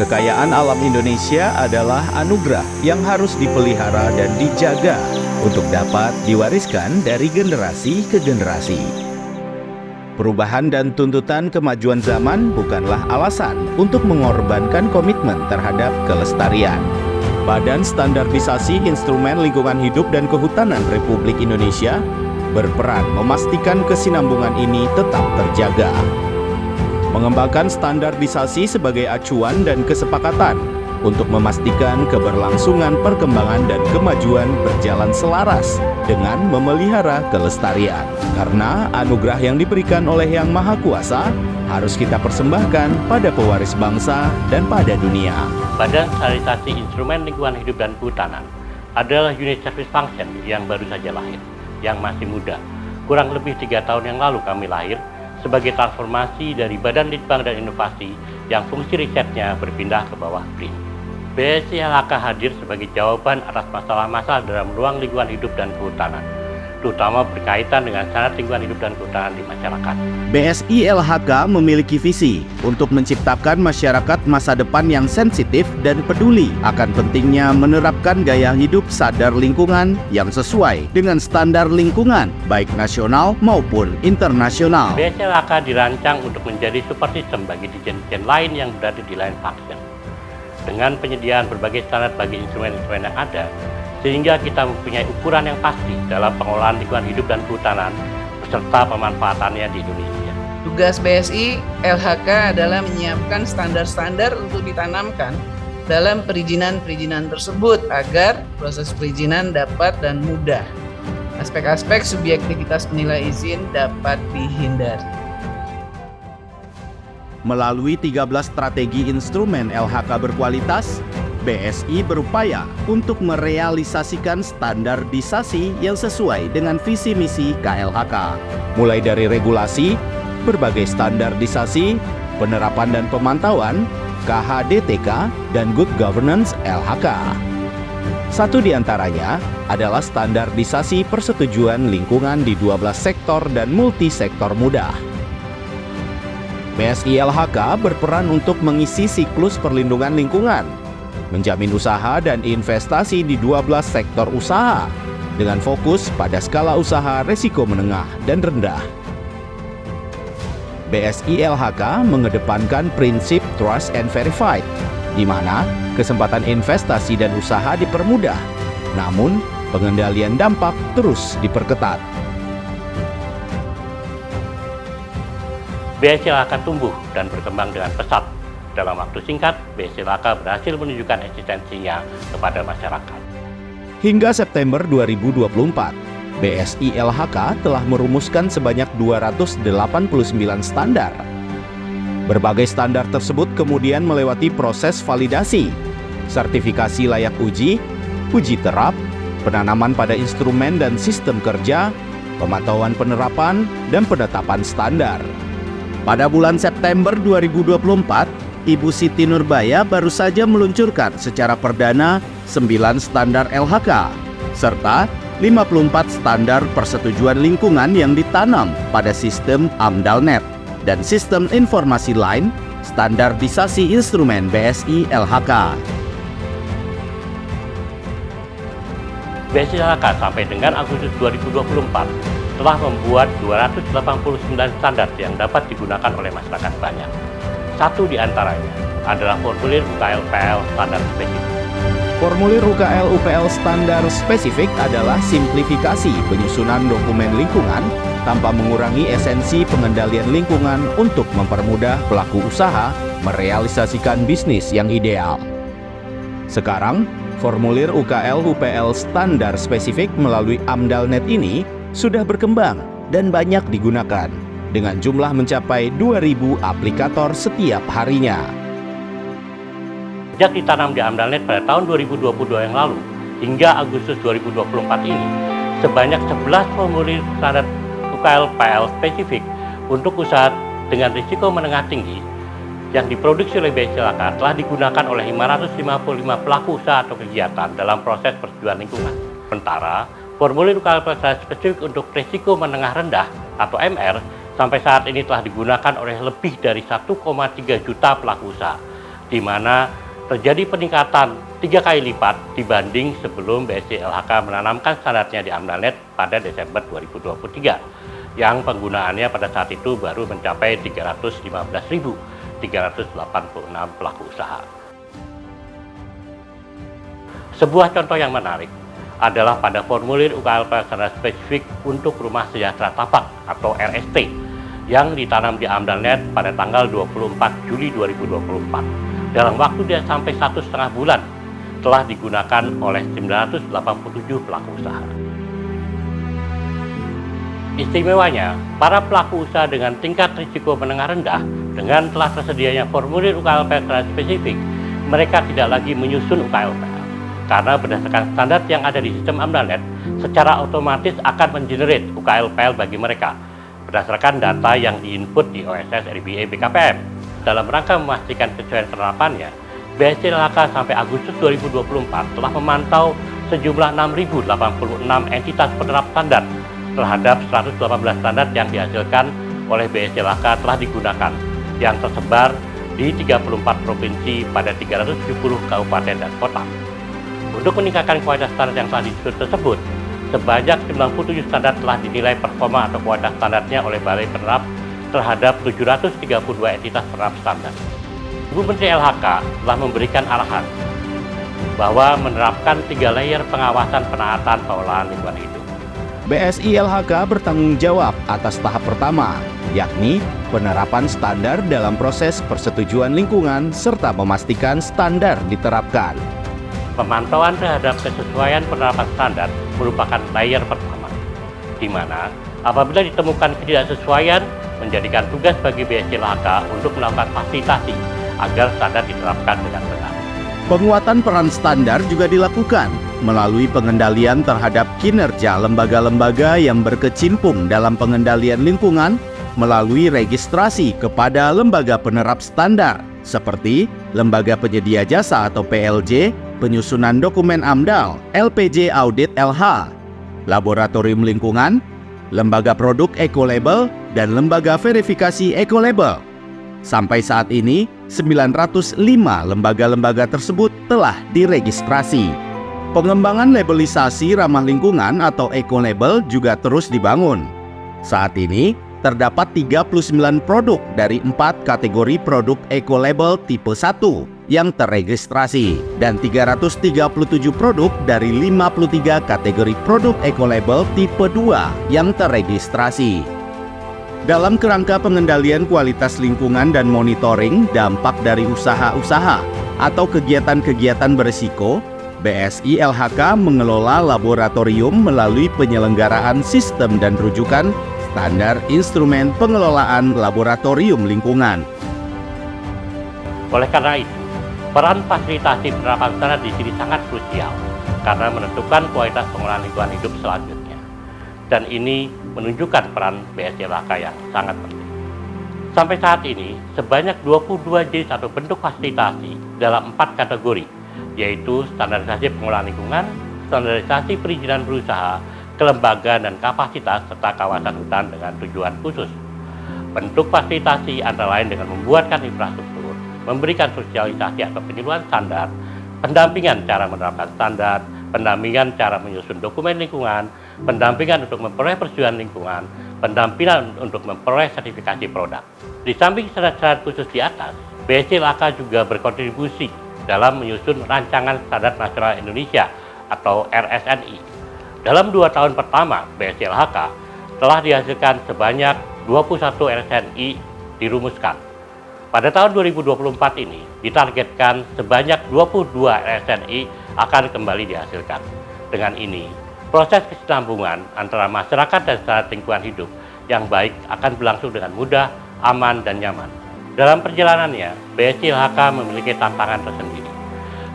Kekayaan alam Indonesia adalah anugerah yang harus dipelihara dan dijaga untuk dapat diwariskan dari generasi ke generasi. Perubahan dan tuntutan kemajuan zaman bukanlah alasan untuk mengorbankan komitmen terhadap kelestarian. Badan Standarisasi Instrumen Lingkungan Hidup dan Kehutanan Republik Indonesia berperan memastikan kesinambungan ini tetap terjaga. Mengembangkan standarisasi sebagai acuan dan kesepakatan untuk memastikan keberlangsungan perkembangan dan kemajuan berjalan selaras dengan memelihara kelestarian. Karena anugerah yang diberikan oleh Yang Maha Kuasa harus kita persembahkan pada pewaris bangsa dan pada dunia. Badan Standarisasi Instrumen Lingkungan Hidup dan Kehutanan adalah unit service function yang baru saja lahir, yang masih muda. Kurang lebih 3 tahun yang lalu kami lahir sebagai transformasi dari Badan Litbang dan Inovasi yang fungsi risetnya berpindah ke bawah BRIN. BSI LHK hadir sebagai jawaban atas masalah-masalah dalam ruang lingkungan hidup dan kehutanan, terutama berkaitan dengan standar lingkungan hidup dan kehutanan di masyarakat. BSI LHK memiliki visi untuk menciptakan masyarakat masa depan yang sensitif dan peduli akan pentingnya menerapkan gaya hidup sadar lingkungan yang sesuai dengan standar lingkungan, baik nasional maupun internasional. BSI LHK dirancang untuk menjadi super system bagi dijen-dijen lain yang berada di lain function. Dengan penyediaan berbagai standar bagi instrumen-instrumen yang ada, sehingga kita mempunyai ukuran yang pasti dalam pengelolaan lingkungan hidup dan kehutanan beserta pemanfaatannya di Indonesia. Tugas BSI LHK adalah menyiapkan standar-standar untuk ditanamkan dalam perizinan-perizinan tersebut agar proses perizinan dapat dan mudah. Aspek-aspek subjektivitas penilai izin dapat dihindari. Melalui 13 strategi instrumen LHK berkualitas, BSI berupaya untuk merealisasikan standarisasi yang sesuai dengan visi misi KLHK. Mulai dari regulasi, berbagai standarisasi, penerapan dan pemantauan, KHDTK, dan Good Governance LHK. Satu di antaranya adalah standarisasi persetujuan lingkungan di 12 sektor dan multisektor mudah. BSI LHK berperan untuk mengisi siklus perlindungan lingkungan, menjamin usaha dan investasi di 12 sektor usaha, dengan fokus pada skala usaha resiko menengah dan rendah. BSI LHK mengedepankan prinsip Trust and Verified, di mana kesempatan investasi dan usaha dipermudah, namun pengendalian dampak terus diperketat. BSI LHK tumbuh dan berkembang dengan pesat. Dalam waktu singkat, BSI LHK berhasil menunjukkan eksistensinya kepada masyarakat. Hingga September 2024, BSI LHK telah merumuskan sebanyak 289 standar. Berbagai standar tersebut kemudian melewati proses validasi, sertifikasi layak uji, uji terap, penanaman pada instrumen dan sistem kerja, pemantauan penerapan, dan penetapan standar. Pada bulan September 2024, Ibu Siti Nurbaya baru saja meluncurkan secara perdana 9 standar LHK, serta 54 standar persetujuan lingkungan yang ditanam pada sistem AMDALNet dan sistem informasi lain standarisasi instrumen BSI LHK. BSI LHK sampai dengan Agustus 2024 telah membuat 289 standar yang dapat digunakan oleh masyarakat banyak. Satu di antaranya adalah formulir UKL-UPL standar spesifik. Formulir UKL-UPL standar spesifik adalah simplifikasi penyusunan dokumen lingkungan tanpa mengurangi esensi pengendalian lingkungan untuk mempermudah pelaku usaha merealisasikan bisnis yang ideal. Sekarang, formulir UKL-UPL standar spesifik melalui AMDALNet ini sudah berkembang dan banyak digunakan, dengan jumlah mencapai 2.000 aplikator setiap harinya. Sejak ditanam di AMDALNet pada tahun 2022 yang lalu, hingga Agustus 2024 ini, sebanyak 11 formulir standar UKL-PL spesifik untuk usaha dengan risiko menengah tinggi yang diproduksi oleh BSI LHK telah digunakan oleh 555 pelaku usaha atau kegiatan dalam proses persetujuan lingkungan. Sementara, formulir UKL-PL spesifik untuk risiko menengah rendah atau MR sampai saat ini telah digunakan oleh lebih dari 1,3 juta pelaku usaha di mana terjadi peningkatan 3 kali lipat dibanding sebelum BSI LHK menanamkan standarnya di AMDALNet pada Desember 2023, yang penggunaannya pada saat itu baru mencapai 315.386 pelaku usaha. Sebuah contoh yang menarik adalah pada formulir UKLP standar spesifik untuk Rumah Sejahtera Tapak atau RST yang ditanam di AMDALNet pada tanggal 24 Juli 2024. Dalam waktu dia sampai 1,5 bulan telah digunakan oleh 987 pelaku usaha. Istimewanya, para pelaku usaha dengan tingkat risiko menengah rendah dengan telah tersedianya formulir UKLP standar spesifik, mereka tidak lagi menyusun UKLP. Karena berdasarkan standar yang ada di sistem AMDALNet, secara otomatis akan mengenerate UKLPL bagi mereka berdasarkan data yang diinput di OSS RBA BKPM. Dalam rangka memastikan kesesuaian penerapannya, BSI LHK sampai Agustus 2024 telah memantau sejumlah 6.086 entitas penerap standar terhadap 118 standar yang dihasilkan oleh BSI LHK telah digunakan, yang tersebar di 34 provinsi pada 370 kabupaten dan kota. Untuk meningkatkan kualitas standar yang telah disusun tersebut, sebanyak 97 standar telah dinilai performa atau kualitas standarnya oleh Balai Penerap terhadap 732 entitas penerap standar. Ibu Menteri LHK telah memberikan arahan bahwa menerapkan 3 layer pengawasan penaatan pengelolaan lingkungan hidup. BSI LHK bertanggung jawab atas tahap pertama, yakni penerapan standar dalam proses persetujuan lingkungan serta memastikan standar diterapkan. Pemantauan terhadap kesesuaian penerapan standar merupakan layer pertama, di mana apabila ditemukan ketidaksesuaian, menjadikan tugas bagi BSI LHK untuk melakukan fasilitasi agar standar diterapkan dengan benar. Penguatan peran standar juga dilakukan melalui pengendalian terhadap kinerja lembaga-lembaga yang berkecimpung dalam pengendalian lingkungan melalui registrasi kepada lembaga penerap standar seperti Lembaga Penyedia Jasa atau PLJ, Penyusunan Dokumen AMDAL, LPJ Audit LH, Laboratorium Lingkungan, Lembaga Produk Ecolabel, dan Lembaga Verifikasi Ecolabel. Sampai saat ini, 905 lembaga-lembaga tersebut telah diregistrasi. Pengembangan labelisasi ramah lingkungan atau ecolabel juga terus dibangun. Saat ini, terdapat 39 produk dari 4 kategori produk ecolabel tipe 1 yang terregistrasi dan 337 produk dari 53 kategori produk ecolabel tipe 2 yang terregistrasi. Dalam kerangka pengendalian kualitas lingkungan dan monitoring dampak dari usaha-usaha atau kegiatan-kegiatan berisiko, BSI LHK mengelola laboratorium melalui penyelenggaraan sistem dan rujukan standar instrumen pengelolaan laboratorium lingkungan. Oleh karena itu, peran fasilitasi penerapan standar di sini sangat krusial karena menentukan kualitas pengelolaan lingkungan hidup selanjutnya. Dan ini menunjukkan peran BSI LHK yang sangat penting. Sampai saat ini, sebanyak 22 jenis atau bentuk fasilitasi dalam 4 kategori, yaitu standarisasi pengelolaan lingkungan, standarisasi perizinan berusaha, kelembagaan dan kapasitas, serta kawasan hutan dengan tujuan khusus. Bentuk fasilitasi antara lain dengan membuatkan infrastruktur, memberikan sosialisasi atau penyuluhan standar, pendampingan cara menerapkan standar, pendampingan cara menyusun dokumen lingkungan, pendampingan untuk memperoleh persetujuan lingkungan, pendampingan untuk memperoleh sertifikasi produk. Di samping syarat-syarat khusus di atas, BSI LHK juga berkontribusi dalam menyusun Rancangan Standar Nasional Indonesia atau RSNI. Dalam 2 tahun pertama, BSI LHK telah dihasilkan sebanyak 21 RSNI dirumuskan. Pada tahun 2024 ini, ditargetkan sebanyak 22 RSNI akan kembali dihasilkan. Dengan ini, proses kesinambungan antara masyarakat dan standar lingkungan hidup yang baik akan berlangsung dengan mudah, aman, dan nyaman. Dalam perjalanannya, BSI LHK memiliki tantangan tersendiri.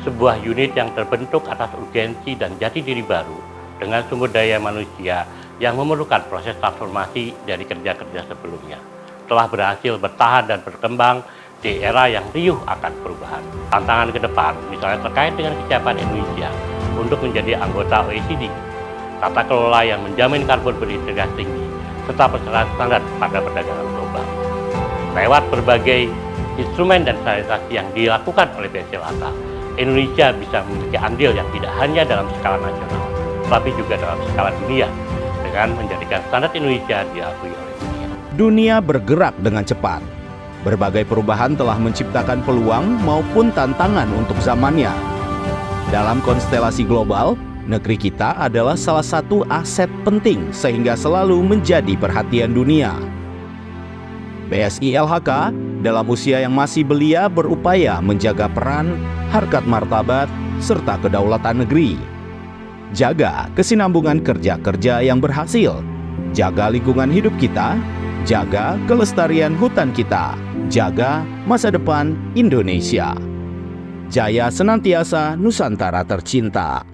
Sebuah unit yang terbentuk atas urgensi dan jati diri baru dengan sumber daya manusia yang memerlukan proses transformasi dari kerja-kerja sebelumnya, telah berhasil bertahan dan berkembang di era yang riuh akan perubahan. Tantangan ke depan misalnya terkait dengan kesiapan Indonesia untuk menjadi anggota OECD, tata kelola yang menjamin karbon berintegritas tinggi, serta persyaratan standar pada perdagangan global. Lewat berbagai instrumen dan sterilisasi yang dilakukan oleh BSI LHK, Indonesia bisa memiliki andil yang tidak hanya dalam skala nasional, tapi juga dalam skala dunia, dengan menjadikan standar Indonesia diakui oleh dunia. Dunia bergerak dengan cepat. Berbagai perubahan telah menciptakan peluang maupun tantangan untuk zamannya. Dalam konstelasi global, negeri kita adalah salah satu aset penting sehingga selalu menjadi perhatian dunia. BSI LHK dalam usia yang masih belia berupaya menjaga peran, harkat martabat, serta kedaulatan negeri. Jaga kesinambungan kerja-kerja yang berhasil. Jaga lingkungan hidup kita. Jaga kelestarian hutan kita. Jaga masa depan Indonesia. Jaya senantiasa Nusantara tercinta.